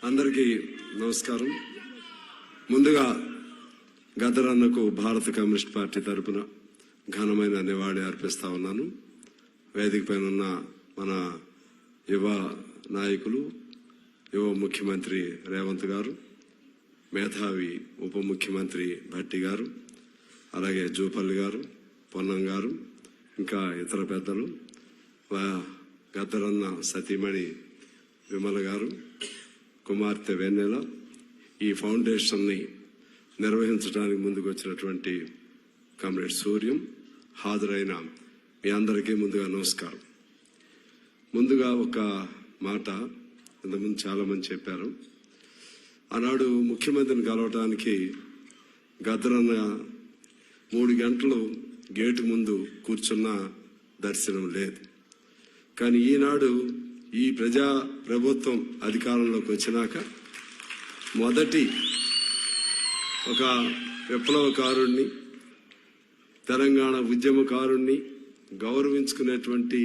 అందరికీ నమస్కారం. ముందుగా గద్దరన్నకు భారత కమ్యూనిస్ట్ పార్టీ తరపున ఘనమైన నివాళి అర్పిస్తా ఉన్నాను. వేదిక పైన ఉన్న మన యువ నాయకులు, యువ ముఖ్యమంత్రి రేవంత్ గారు, మేధావి ఉప ముఖ్యమంత్రి భట్టి గారు, అలాగే జూపల్లి గారు, పొన్నం గారు, ఇంకా ఇతర పెద్దలు, గద్దరన్న సతీమణి విమల గారు, కుమార్తె వెన్నెల, ఈ ఫౌండేషన్ని నిర్వహించడానికి ముందుకు వచ్చినటువంటి కామ్రేడ్ సూర్యం, హాజరైన మీ అందరికీ ముందుగా నమస్కారం. ముందుగా ఒక మాట, ఇంతకుముందు చాలా మంది చెప్పారు. ఆనాడు ముఖ్యమంత్రిని కలవటానికి గద్దరన్న 3 గంటలు గేటు ముందు కూర్చున్న దర్శనం లేదు. కానీ ఈనాడు ఈ ప్రజా ప్రభుత్వం అధికారంలోకి వచ్చినాక మొదటి ఒక విప్లవకారుణ్ణి, తెలంగాణ ఉద్యమకారుణ్ణి గౌరవించుకునేటువంటి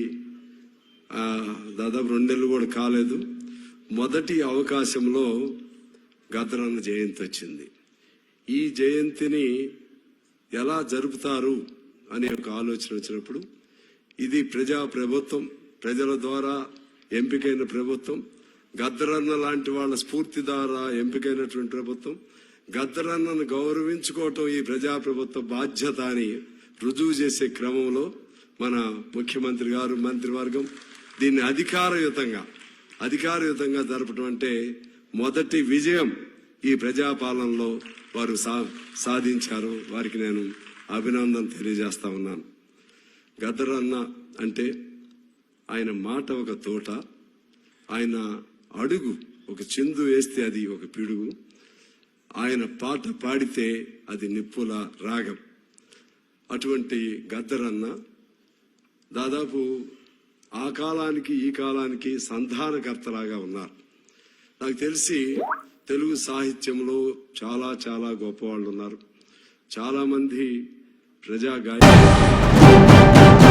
దాదాపు 2 నెలలు కూడా కాలేదు, మొదటి అవకాశంలో గద్దరన్న జయంతి వచ్చింది. ఈ జయంతిని ఎలా జరుపుతారు అనే ఒక ఆలోచన వచ్చినప్పుడు, ఇది ప్రజా ప్రభుత్వం, ప్రజల ద్వారా ఎంపికైన ప్రభుత్వం, గద్దరన్న లాంటి వాళ్ళ స్ఫూర్తి ద్వారా ఎంపికైనటువంటి ప్రభుత్వం, గద్దరన్నను గౌరవించుకోవటం ఈ ప్రజా ప్రభుత్వ బాధ్యత అని రుజువు చేసే క్రమంలో మన ముఖ్యమంత్రి గారు, మంత్రివర్గం దీన్ని అధికారయుతంగా జరపడం అంటే మొదటి విజయం ఈ ప్రజాపాలనలో వారు సాధించారు. వారికి నేను అభినందన తెలియజేస్తా ఉన్నాను. గద్దరన్న అంటే ఆయన మాట ఒక తోట, ఆయన అడుగు ఒక చిందు వేస్తే అది ఒక పిడుగు, ఆయన పాట పాడితే అది నిప్పుల రాగం. అటువంటి గద్దరన్న దాదాపు ఆ కాలానికి ఈ కాలానికి సంధానకర్తలాగా ఉన్నారు. నాకు తెలిసి తెలుగు సాహిత్యంలో చాలా చాలా గొప్ప వాళ్ళు ఉన్నారు. చాలా మంది ప్రజా గాయకులు